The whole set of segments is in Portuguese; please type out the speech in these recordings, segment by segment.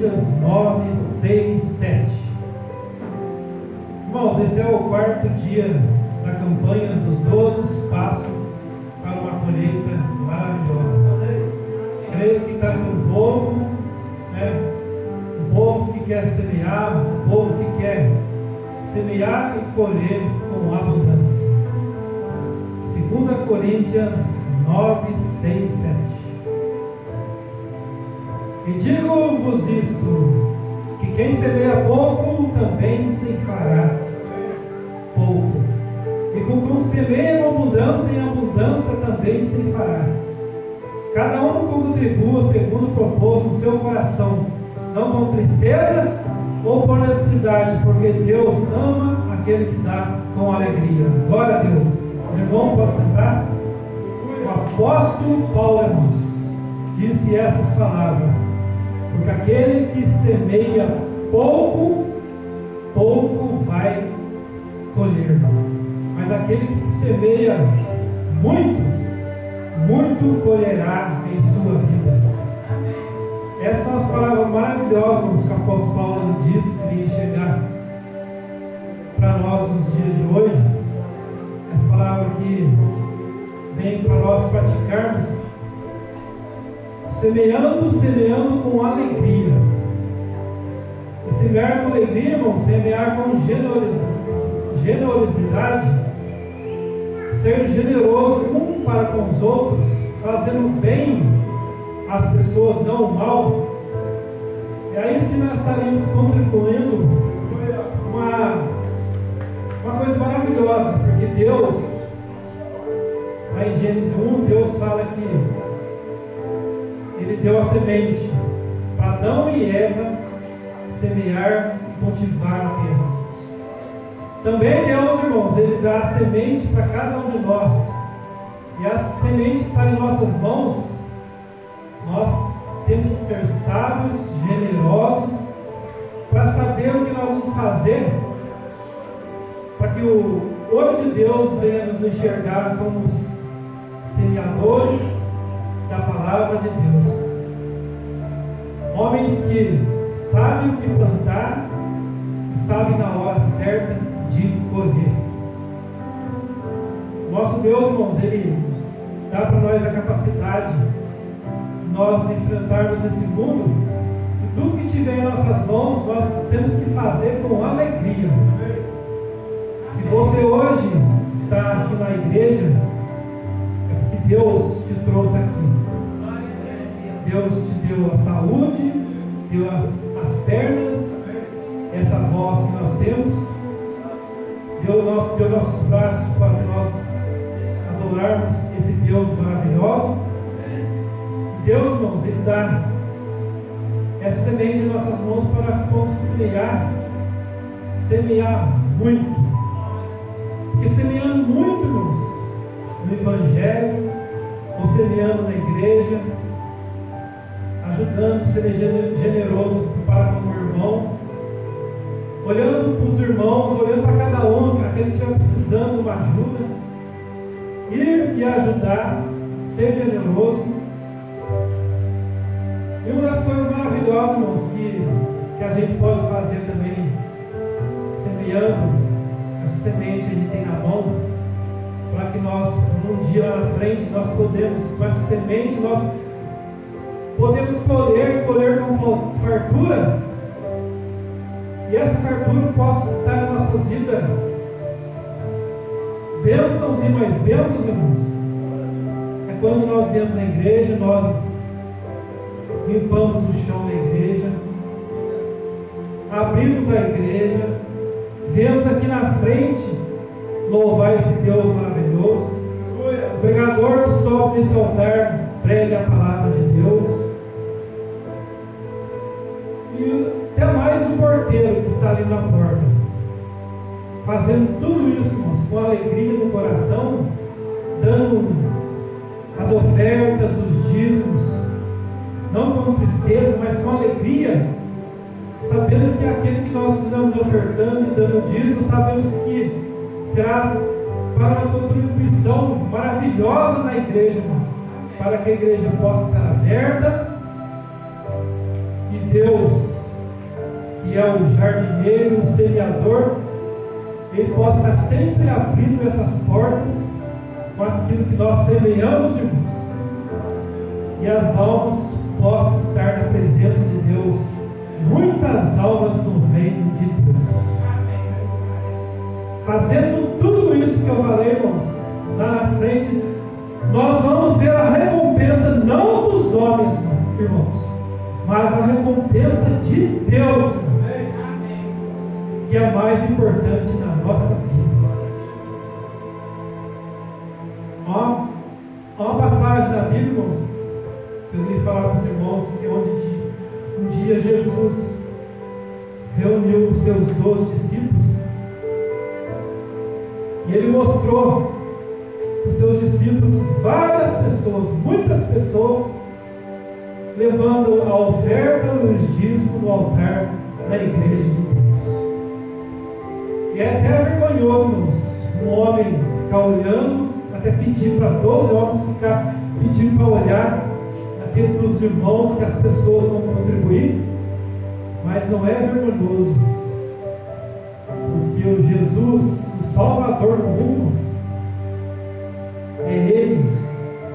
Coríntios 9, 6, 7. Irmãos, esse é o quarto dia da campanha dos 12 passos para uma colheita maravilhosa. Creio que está com um povo, um povo que quer semear, um povo que quer semear e colher com abundância. 2 Coríntios 9, 6, 7. E digo-vos isto, que quem semeia pouco também se fará pouco, e com semeia em abundância também se fará. Cada um contribua segundo propôs no seu coração, não com tristeza ou por necessidade, porque Deus ama aquele que dá com alegria. Glória a Deus. Os irmãos podem sentar? O apóstolo Paulo, irmãos, disse essas palavras: porque aquele que semeia pouco, pouco vai colher, mas aquele que semeia muito, muito colherá em sua vida. Essas são as palavras maravilhosas que o apóstolo Paulo disse que ia chegar para nós nos dias de hoje. As palavras que vêm para nós praticarmos, semeando com alegria. E semear com alegria, irmão, semear com generosidade, ser generoso um para com os outros, fazendo bem às pessoas, não o mal. E aí sim nós estaríamos contribuindo uma coisa maravilhosa, porque Deus, lá em Gênesis 1, Deus fala que Ele deu a semente para Adão e Eva semear e cultivar a terra. Também Deus, irmãos, Ele dá a semente para cada um de nós. E a semente que está em nossas mãos, nós temos que ser sábios, generosos, para saber o que nós vamos fazer, para que o olho de Deus venha nos enxergar como os semeadores da palavra de Deus. Homens que sabem o que plantar e sabem na hora certa de colher. Nosso Deus, irmãos, Ele dá para nós a capacidade de nós enfrentarmos esse mundo, e tudo que tiver em nossas mãos nós temos que fazer com alegria. Se você hoje está aqui na igreja, é porque Deus te trouxe aqui. Deus te deu a saúde, deu as pernas, essa voz que nós temos, deu nossos braços para que nós adorarmos esse Deus maravilhoso. E Deus, irmãos, Ele dá essa semente em nossas mãos para nós podermos semear muito. Porque semeando muito, irmãos, no Evangelho, ou semeando na igreja, ajudando, ser generoso para com o irmão, olhando para os irmãos, olhando para cada um, aquele que estiver precisando de uma ajuda, ir e ajudar, ser generoso. E uma das coisas maravilhosas, irmãos, que a gente pode fazer também, semeando essa semente que a gente tem na mão, para que nós, num dia lá na frente, nós podemos, com essa semente, nós podemos colher com fartura, e essa fartura possa estar na nossa vida bênçãos e mais bênçãos, irmãos. É quando nós viemos na igreja, nós limpamos o chão da igreja, abrimos a igreja, viemos aqui na frente louvar esse Deus maravilhoso. O pregador sobe nesse altar, prega a palavra de Deus. E até mais o porteiro que está ali na porta, fazendo tudo isso, irmãos, com alegria no coração, dando as ofertas, os dízimos, não com tristeza, mas com alegria, sabendo que aquele que nós estamos ofertando e dando dízimo, sabemos que será para uma contribuição maravilhosa na igreja, irmão, para que a igreja possa estar aberta E Deus, que é o jardineiro, o semeador, Ele possa estar sempre abrindo essas portas com aquilo que nós semeamos, irmãos. E as almas possam estar na presença de Deus. Muitas almas no reino de Deus. Fazendo tudo isso que eu falei, irmãos, lá na frente, nós vamos ver a recompensa não dos homens, irmãos, mas a recompensa de Deus, que é a mais importante na nossa vida. Há uma passagem da Bíblia, irmãos, que eu queria falar para os irmãos, que é onde um dia Jesus reuniu os seus 12 discípulos e Ele mostrou para os seus discípulos várias pessoas, muitas pessoas, levando a oferta e os dízimos no altar da igreja de Deus. E é até vergonhoso, irmãos, um homem ficar olhando, até pedir para 12 homens ficar pedindo para olhar aquilo dos irmãos que as pessoas vão contribuir, mas não é vergonhoso, porque o Jesus, o Salvador do mundo, é Ele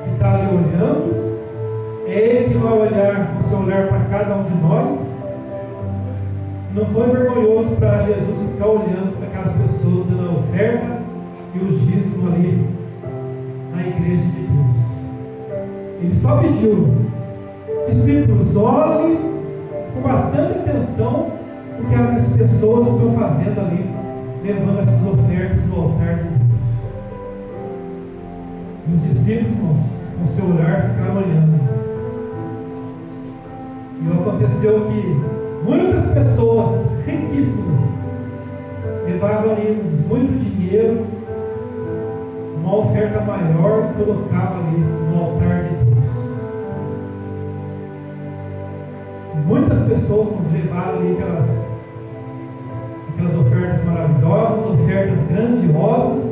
que está ali olhando, é Ele que vai olhar o seu olhar para cada um de nós. Não foi vergonhoso para Jesus ficar olhando para aquelas pessoas dando a oferta e os dízimos ali na igreja de Deus. Ele só pediu: discípulos, olhem com bastante atenção o que as pessoas estão fazendo ali, levando essas ofertas no altar de Deus. E os discípulos, com seu olhar, ficaram olhando. E aconteceu que muitas pessoas riquíssimas levavam ali muito dinheiro, uma oferta maior, e colocavam ali no altar de Deus. Muitas pessoas levaram ali aquelas ofertas maravilhosas, ofertas grandiosas,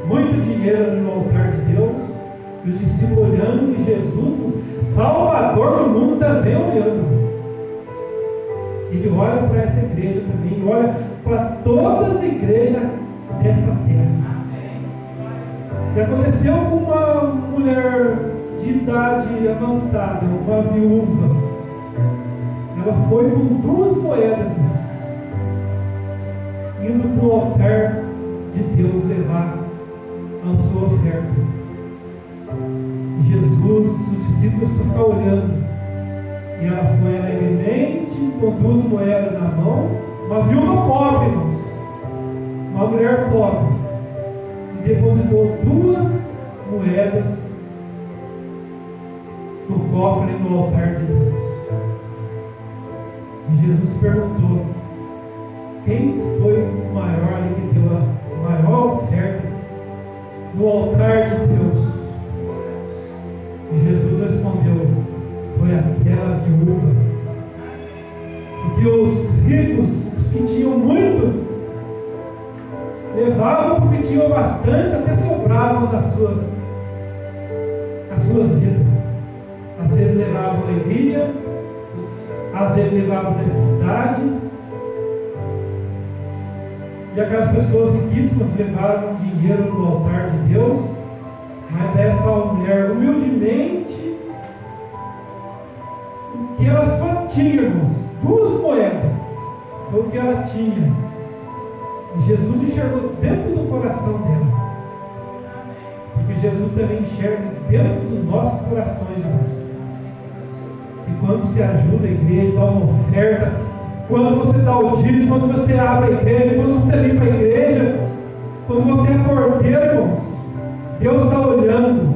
muito dinheiro ali no altar de Deus, e os discípulos olhando, e Jesus, o Salvador do mundo, também olhando. Ele olha para essa igreja também, olha para todas as igrejas dessa terra. E aconteceu com uma mulher de idade avançada, uma viúva. Ela foi com 2 moedas, indo para o altar de Deus levar a sua oferta. Jesus, os discípulos ficaram olhando, e ela foi alegremente com 2 moedas na mão, uma viúva pobre, irmãos, uma mulher pobre, e depositou 2 moedas no cofre no altar de Deus. E Jesus perguntou: quem foi o maior ali que deu a maior oferta no altar de Deus? E Jesus respondeu: foi aquela viúva. Porque os ricos, os que tinham muito, levavam porque tinham bastante, até sobravam nas suas vidas. Às vezes levavam alegria, às vezes levavam necessidade, e aquelas pessoas riquíssimas levaram dinheiro no altar de Deus, mas essa mulher humildemente, o que ela só tinha, irmãos, 2 moedas, foi o que ela tinha. E Jesus enxergou dentro do coração dela, porque Jesus também enxerga dentro dos nossos corações, irmãos. E quando se ajuda a igreja, dá uma oferta, quando você dá o dízimo, quando você abre a igreja, quando você limpa a igreja, quando você é porteiro, irmãos, Deus está olhando.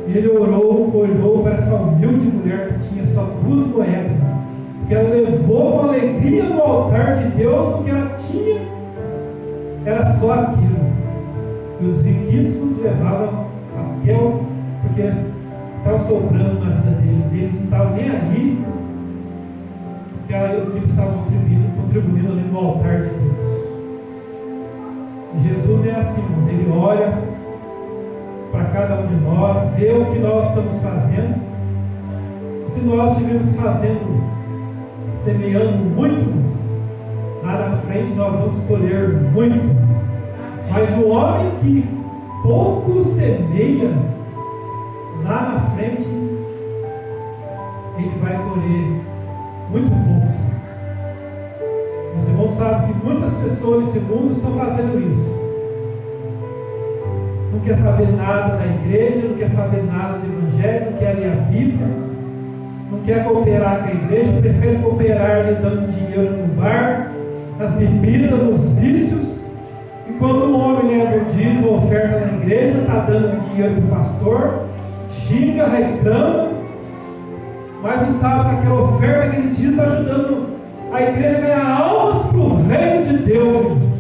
Ele olhou para essa humilde mulher que tinha só 2 moedas, porque ela levou com alegria no altar de Deus, o que ela tinha era só aquilo. E os riquíssimos levavam aquilo, porque eles estavam sobrando na vida deles, e eles não estavam nem ali, porque eles estavam contribuindo ali no altar de Deus. E Jesus é assim, irmãos, Ele olha para cada um de nós, vê o que nós estamos fazendo, Se nós estivermos semeando muito, lá na frente nós vamos colher muito. Mas o homem que pouco semeia, lá na frente, ele vai colher muito pouco. Meus irmãos sabem que muitas pessoas nesse mundo estão fazendo isso. Não quer saber nada da igreja, não quer saber nada do evangelho, não quer ler a Bíblia, não quer cooperar com a igreja, prefere cooperar lhe dando dinheiro no bar, nas bebidas, nos vícios. E quando um homem leva o dízimo ou oferta na igreja, está dando dinheiro para o pastor, xinga, reclama, mas não sabe que aquela oferta que ele diz está ajudando a igreja a ganhar almas para o reino de Deus, irmãos.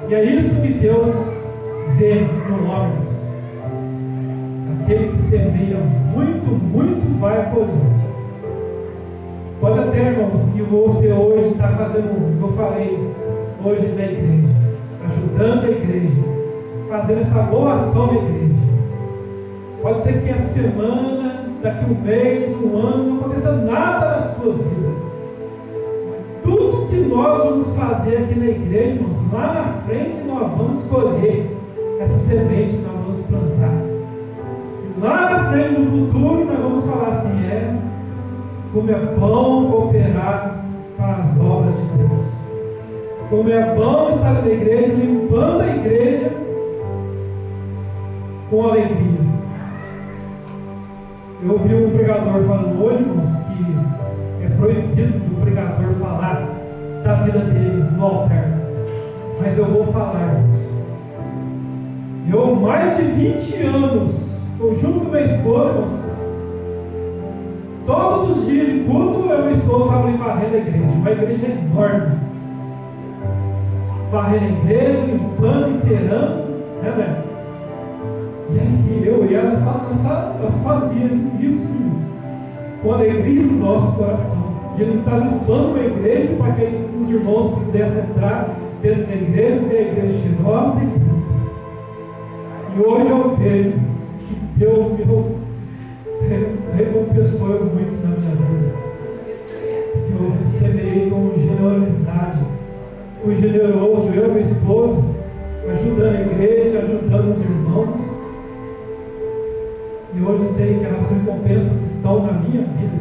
E é isso que Deus vê no homem. Aquele que semeia muito vai colher. Pode até, irmãos, que você hoje está fazendo o que eu falei hoje na igreja, ajudando a igreja, fazendo essa boa ação na igreja. Pode ser que essa semana, daqui um mês, um ano, não aconteça nada nas suas vidas. Tudo que nós vamos fazer aqui na igreja, irmãos, lá na frente nós vamos colher essa semente que nós vamos plantar. E lá na frente, no futuro, nós vamos falar assim: como é bom cooperar para as obras de Deus. Como é bom estar na igreja, limpando a igreja com alegria. Eu ouvi um pregador falando hoje, irmãos, que é proibido do pregador falar da vida dele no altar. Mas eu vou falar, irmãos. Eu, mais de 20 anos, estou junto com minha esposa, irmãos. Todos os dias de culto, eu e minha esposa estava ali varrendo a igreja. Uma igreja enorme. Varrendo a igreja, limpando, encerando, né, velho? E aí eu e ela, nós fazíamos isso com alegria no nosso coração. De ele estar limpando a igreja para que os irmãos pudessem entrar dentro da igreja, ver a igreja cheirosa. E hoje eu vejo que Deus me recompensou muito na minha vida. Eu semeei com generosidade. Fui generoso, eu e minha esposa, ajudando a igreja, ajudando os irmãos. E hoje sei que as recompensas estão na minha vida.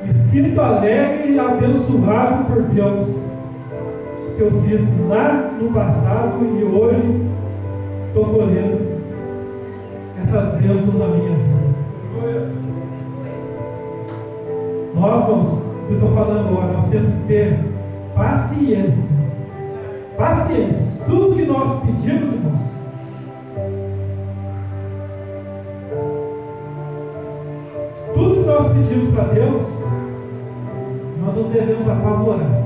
Me sinto alegre e abençoado por Deus, que eu fiz lá no passado e hoje estou colhendo essas bênçãos na minha vida. Nós, irmãos, eu estou falando agora, nós temos que ter paciência. Paciência. Tudo que nós pedimos, irmãos, tudo que nós pedimos para Deus, nós não devemos apavorar.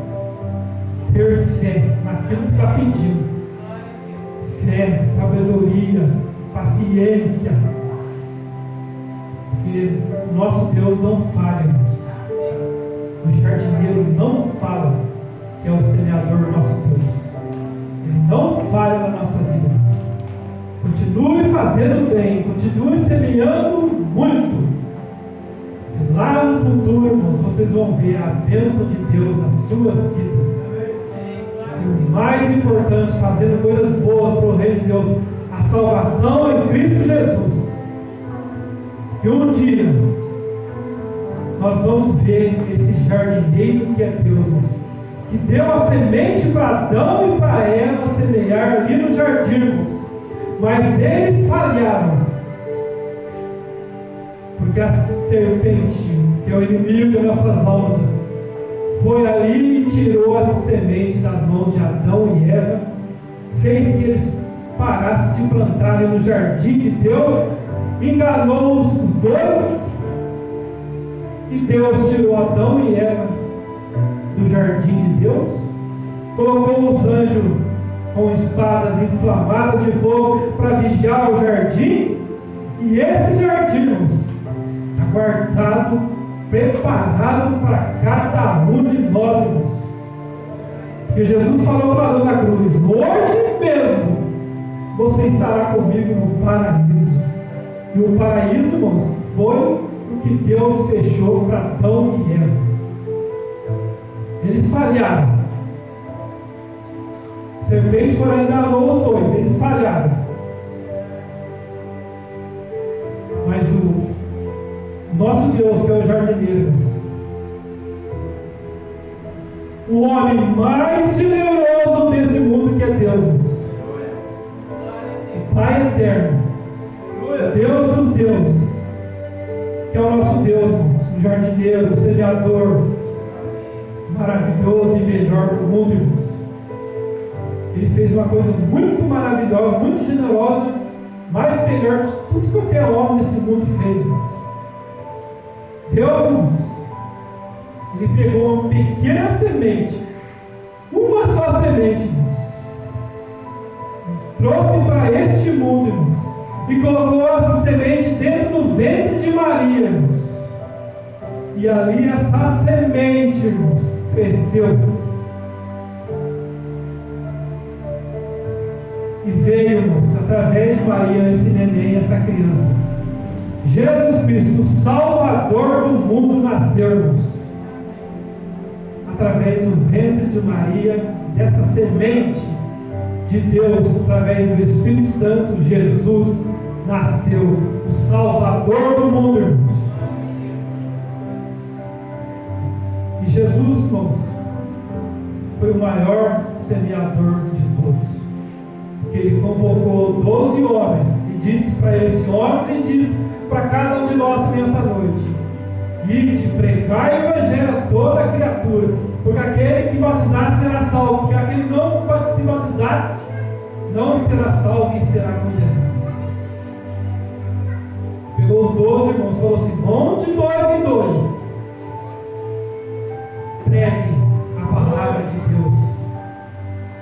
Ter fé naquilo que está pedindo. Fé, sabedoria, paciência. Porque o nosso Deus não falha, irmãos. O jardineiro não fala, que é o semeador do nosso Deus. Ele não falha na nossa vida. Continue fazendo bem, continue semeando muito. E lá no futuro, irmãos, vocês vão ver a bênção de Deus nas suas vidas. E o mais importante, fazendo coisas boas para o reino de Deus, a salvação em Cristo Jesus. E um dia nós vamos ver esse jardineiro que é Deus, que deu a semente para Adão e para Eva semear ali no jardim, mas eles falharam, porque a serpente, que é o inimigo das nossas almas, foi ali e tirou essa semente das mãos de Adão e Eva, fez que eles parassem de plantar ali no jardim de Deus, enganou os dois, e Deus tirou Adão e Eva do jardim de Deus, colocou os anjos com espadas inflamadas de fogo para vigiar o jardim, e esse jardim está guardado, preparado para cada um de nós, irmãos. Porque Jesus falou para na cruz: hoje mesmo você estará comigo no paraíso. E o paraíso, irmãos, foi o que Deus fechou para Adão e Eva. Eles falharam. A serpente foi enganou os dois, eles falharam. Mas o nosso Deus, que é o jardineiro, o homem mais generoso desse mundo, que é Deus, irmãos. O Pai eterno, Deus dos deuses, que é o nosso Deus, irmãos, o jardineiro, o semeador maravilhoso e melhor do mundo, irmãos. Ele fez uma coisa muito maravilhosa, muito generosa, mais melhor de tudo que qualquer homem desse mundo fez, irmãos. Deus, irmãos, Ele pegou uma pequena semente, uma só semente, irmãos, trouxe para este mundo, irmãos, e colocou essa semente dentro do ventre de Maria, irmãos. E ali essa semente, irmãos, cresceu. E veio, irmãos, através de Maria, esse neném, essa criança. Jesus Cristo, o Salvador do mundo, nasceu, irmãos. Através do ventre de Maria, dessa semente de Deus, através do Espírito Santo, Jesus nasceu, o Salvador do mundo, irmãos. E Jesus, irmãos, foi o maior semeador de todos. Porque Ele convocou 12 homens e disse para esses homens e disse para cada um de nós também essa noite: ide, pregai o Evangelho a toda criatura, porque aquele que batizar será salvo, porque aquele que não pode se batizar não será salvo e será condenado. Pegou os 12 irmãos e falou assim: vão de 2 em 2, preguem a palavra de Deus,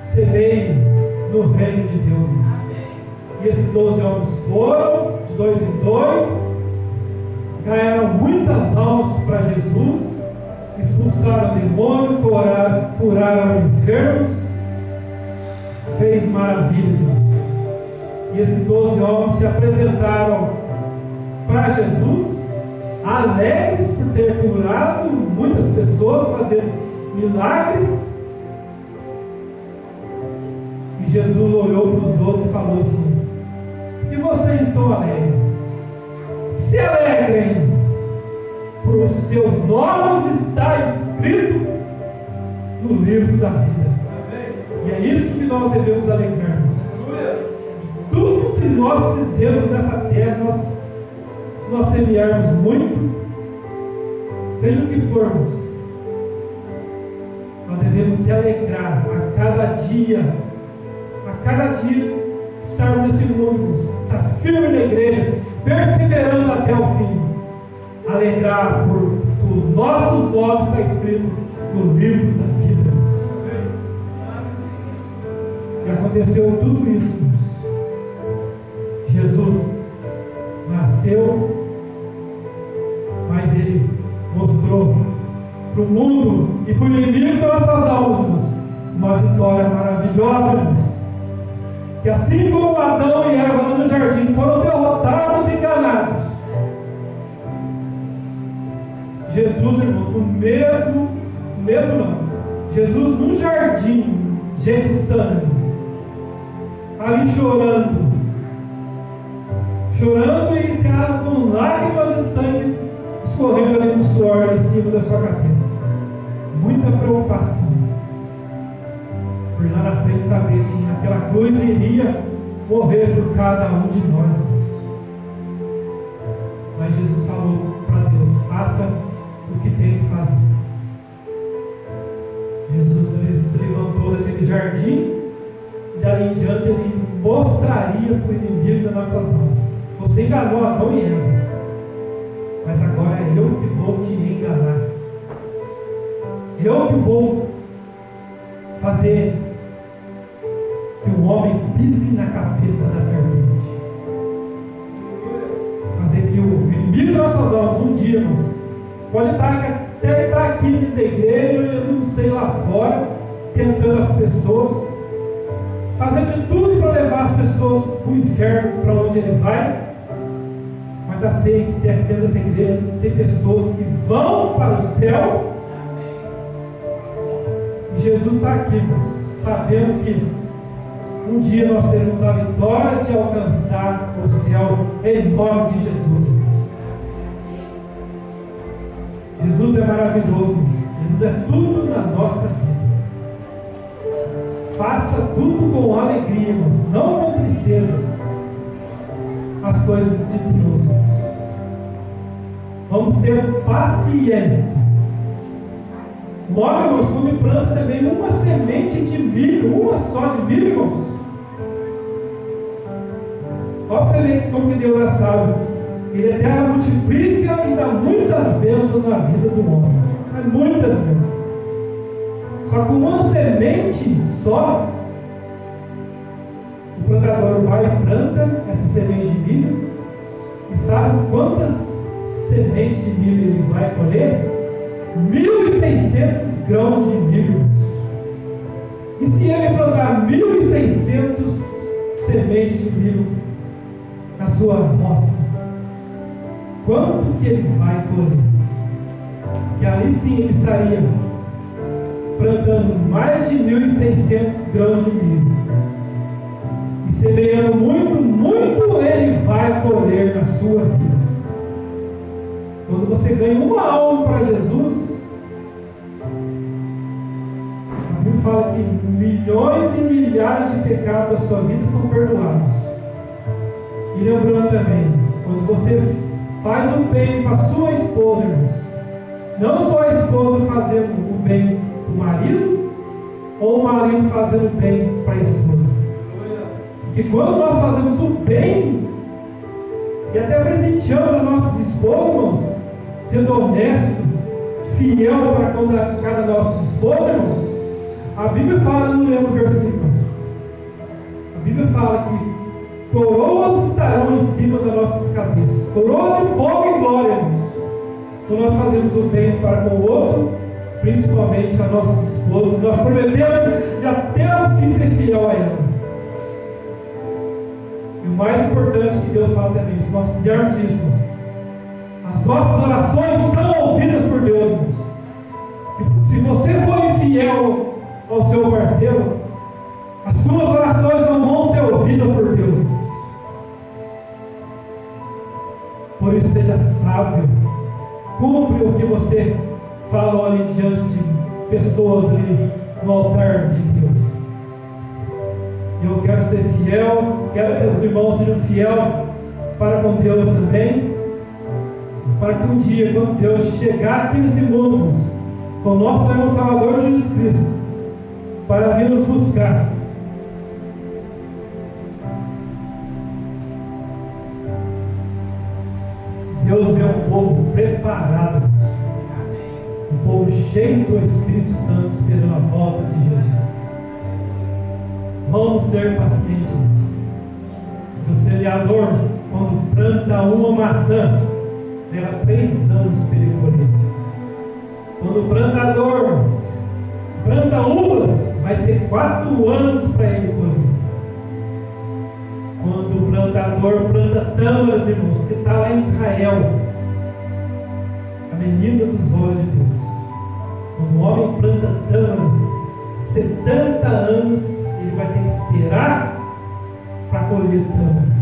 semeiem no reino de Deus. E esses 12 homens foram de 2 em 2, ganharam muitas almas para Jesus, expulsaram demônios, curaram enfermos, fez maravilhas, irmãos. E esses 12 homens se apresentaram para Jesus, alegres por ter curado muitas pessoas, fazendo milagres. E Jesus olhou para os 12 e falou assim: e vocês estão alegres? Se alegrem, por os seus nomes está escrito no livro da vida. E é isso que nós devemos alegrarmos. Tudo que nós fizemos nessa terra, se nós semearmos muito, seja o que formos, nós devemos se alegrar a cada dia estarmos nesse mundo, estar firme na igreja, perseverando até o fim, alegrar por os nossos nomes está escrito no livro da vida. E aconteceu tudo isso. Jesus nasceu, mas Ele mostrou para o mundo e para o inimigo das nossas almas, irmãos, uma vitória maravilhosa, irmãos. Que assim como Adão e Eva lá no jardim foram derrotados e enganados, Jesus, irmãos, o mesmo não, Jesus no jardim, Getsemane, ali chorando e enterrado com lágrimas de sangue escorrendo ali no suor em cima da sua cabeça. Muita preocupação, por lá na frente saber que naquela cruz iria morrer por cada um de nós, irmãos. Mas Jesus falou para Deus: faça o que tem que fazer. Jesus se levantou daquele jardim e dali em diante Ele mostraria para o inimigo das nossas mãos: você enganou Adão e Eva, mas agora é eu que vou te enganar, eu que vou fazer que o homem pise na cabeça da serpente, fazer que o inimigo das nossas almas um dia, irmãos, pode até estar aqui dentro da igreja, eu não sei, lá fora, tentando as pessoas, fazendo de tudo para levar as pessoas para o inferno, para onde ele vai, Mas eu sei que aqui dentro dessa igreja tem pessoas que vão para o céu. E Jesus está aqui, sabendo que um dia nós teremos a vitória de alcançar o céu em nome de Jesus. Jesus é maravilhoso. Jesus é tudo na nossa vida. Faça tudo com alegria, irmãos, não com tristeza. As coisas de Deus. Vamos ter paciência. Logo, irmãos, quando planta também uma semente de milho, uma só de milho, irmãos. Olha para você ver como que Deus é sábio. Ele até multiplica e dá muitas bênçãos na vida do homem. Mas muitas bênçãos. Só com uma semente só, o plantador vai e planta essa semente de milho. E sabe quantas sementes de milho ele vai colher? 1.600 grãos de milho. E se ele plantar 1.600 sementes de milho na sua roça, quanto que ele vai colher? Que ali sim ele estaria plantando mais de 1.600 grãos de milho. E semeando muito, muito ele vai colher na sua vida. Quando você ganha uma alma para Jesus, a Bíblia fala que milhões e milhares de pecados da sua vida são perdoados. E lembrando também, quando você faz o bem para a sua esposa, irmãos, não só a esposa fazendo o bem para o marido, ou o marido fazendo o bem para a esposa. Porque quando nós fazemos o bem, e até presenteando as nossas esposas, irmãos, sendo honesto, fiel para com cada nossa esposa, irmãos, a Bíblia fala, não lembro o versículo, a Bíblia fala que coroas estarão em cima das nossas cabeças, coroas de fogo e glória, irmãos, quando nós fazemos o bem para com o outro, principalmente a nossas esposas. Nós prometemos de até o fim ser fiel a ela. E o mais importante que Deus fala também, se nós fizermos isso, irmãos, as nossas orações são ouvidas por Deus, irmãos. E se você for infiel ao seu parceiro, as suas orações não vão ser ouvidas por Deus. Por isso, seja sábio. Cumpre o que você falou ali diante de pessoas ali no altar de Deus. Eu quero ser fiel, quero que os irmãos sejam fiéis para com Deus também, para que um dia, quando Deus chegar aqui nesse mundo, com o nosso irmão Salvador Jesus Cristo, para vir nos buscar, Deus vê um povo preparado, um povo cheio do Espírito Santo, esperando a volta de Jesus. Vamos ser pacientes. O semeador, quando planta uma maçã, leva 3 anos para ele colher. Quando o plantador planta uvas, vai ser 4 anos para ele colher. Quando o plantador planta tâmaras, irmãos, que está lá em Israel, a menina dos olhos de Deus. Quando o homem planta tâmaras, 70 anos ele vai ter que esperar para colher tâmaras.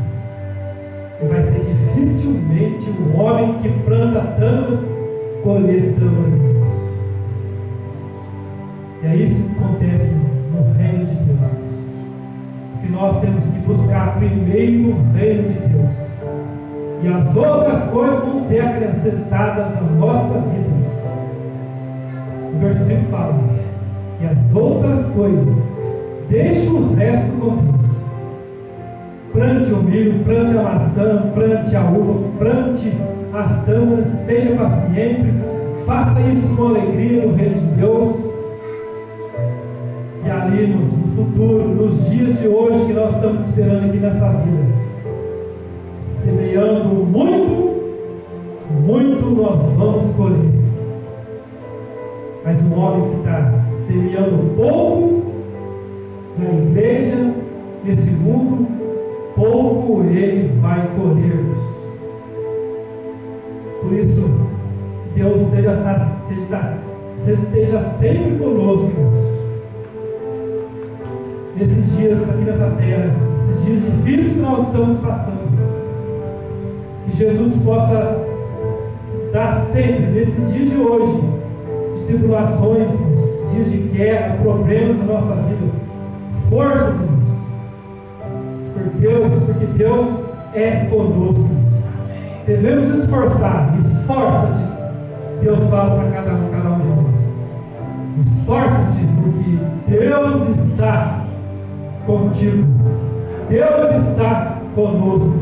E vai ser dificilmente o homem que planta tâmaras colher tâmaras, irmãos. E é isso que acontece no reino de Deus. Que nós temos que buscar primeiro o reino de Deus, e as outras coisas vão ser acrescentadas à nossa vida. O versículo fala: e as outras coisas, deixe o resto com Deus. Plante o milho, plante a maçã, plante a uva, plante as tâmaras, seja paciente, faça isso com alegria no reino de Deus. E ali no futuro, nos dias de hoje que nós estamos esperando aqui nessa vida, semeando muito, muito nós vamos colher. Mas o homem que está semeando pouco na igreja, nesse mundo, pouco ele vai colher. Por isso, Deus esteja sempre conosco, irmãos. Nesses dias aqui nessa terra, esses dias difíceis que nós estamos passando, que Jesus possa dar sempre, nesses dias de hoje, de tribulações, dias de guerra, problemas na nossa vida, forças, irmãos, por Deus, porque Deus é conosco. Devemos nos esforçar. Esforça-te, Deus fala para cada um de nós. Esforça-te, porque Deus está contigo. Deus está conosco.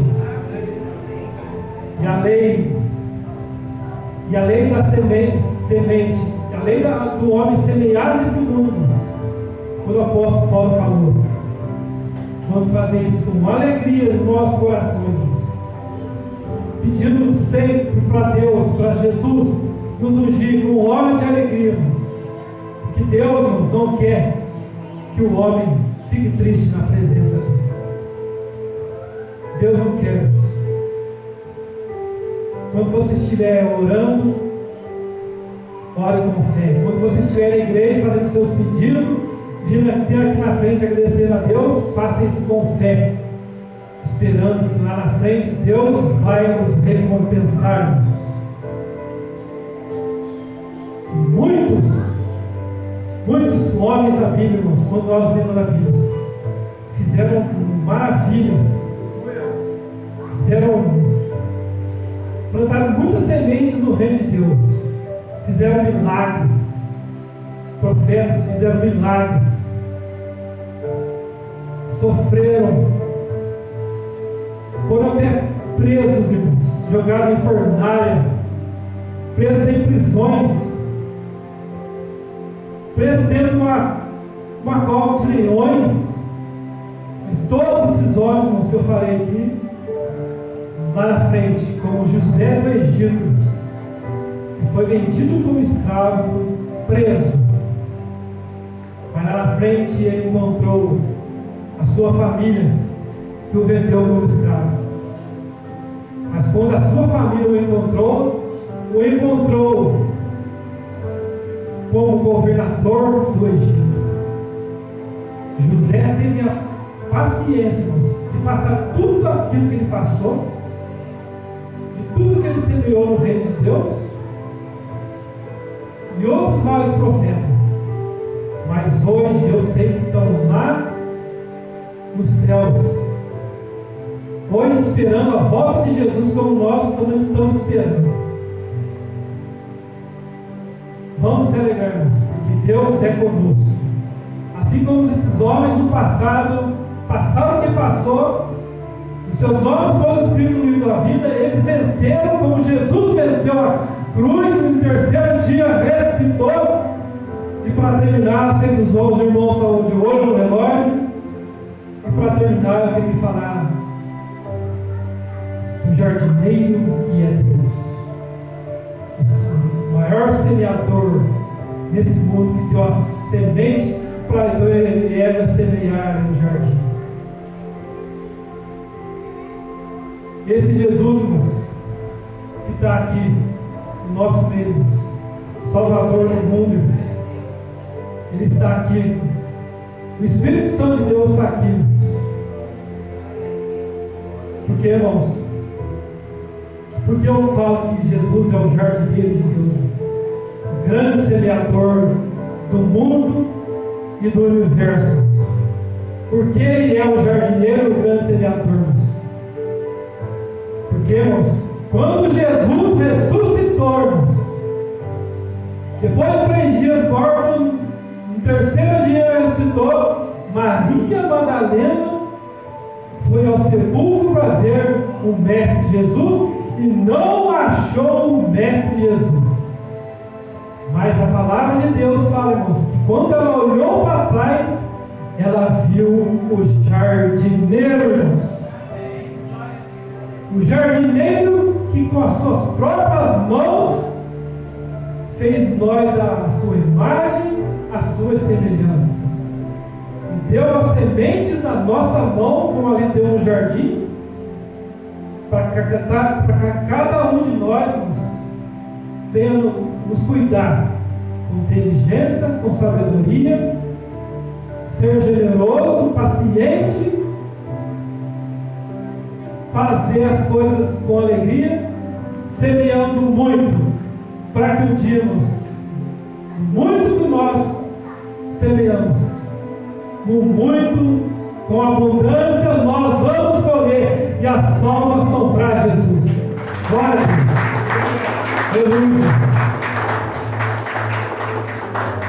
E a lei da semente, a lei do homem semear nesse mundo, quando o apóstolo Paulo falou, vamos fazer isso com alegria nos nossos corações, pedindo sempre para Deus, para Jesus, nos ungir com óleo de alegria, porque Deus, irmãos, não quer que o homem fique triste na presença dele. Deus não quer isso. Quando você estiver orando, ore com fé. Quando você estiver na igreja fazendo seus pedidos, vindo aqui na frente agradecendo a Deus, faça isso com fé, esperando que lá na frente Deus vai nos recompensar. Muitos homens da Bíblia, irmãos, quando nós lemos na Bíblia, fizeram maravilhas, plantaram muitas sementes no reino de Deus, fizeram milagres, profetas fizeram milagres, sofreram, foram até presos, irmãos, jogados em fornalha, presos em prisões, presos dentro de uma cova de leões. Mas todos esses homens, irmãos, que eu falei aqui, lá na frente, como José do Egito, que foi vendido como escravo, preso, mas lá na frente ele encontrou a sua família, que o vendeu como escravo. Mas quando a sua família o encontrou como governador do Egito. José teve a paciência, irmãos, de passar tudo aquilo que ele passou, de tudo que ele semeou no reino de Deus, e outros vários profetas. Mas hoje eu sei que estão lá nos céus, hoje esperando a volta de Jesus, como nós também estamos esperando. Vamos se alegrarmos, porque Deus é conosco. Assim como esses homens do passado passaram o que passou, os seus nomes foram escritos no livro da vida, eles venceram como Jesus venceu a cruz, e no terceiro dia ressuscitou. E para terminar, sempre os irmãos estão de olho no relógio, e para terminar eu tenho que falar do jardineiro que é Deus, o maior semeador nesse mundo, que deu a semente para ele era semear no jardim. Esse Jesus, irmãos, que está aqui no nosso meio, Salvador do mundo, irmãos, ele está aqui, o Espírito Santo de Deus está aqui, irmãos. Porque, irmãos, porque eu falo que Jesus é o jardineiro de Deus, o grande semeador do mundo e do universo. Porque ele é o jardineiro, o grande semeador, irmãos? Porque, irmãos, quando Jesus ressuscitou, irmãos, depois de 3 dias morto, no terceiro dia ele ressuscitou, Maria Madalena foi ao sepulcro para ver o Mestre Jesus e não achou o Mestre Jesus. Mas a palavra de Deus fala, irmãos, que quando ela olhou para trás, ela viu o jardineiro, irmãos. O jardineiro que com as suas próprias mãos fez nós a sua imagem, a sua semelhança. E deu as sementes na nossa mão, como ali deu um jardim, para cada um de nós, irmãos, venha nos cuidar com inteligência, com sabedoria, ser generoso, paciente, fazer as coisas com alegria, semeando muito, para que um dia muito que nós semeamos, muito, com abundância, nós vamos colher, e as palmas são para Jesus. Glória a Deus. Aleluia.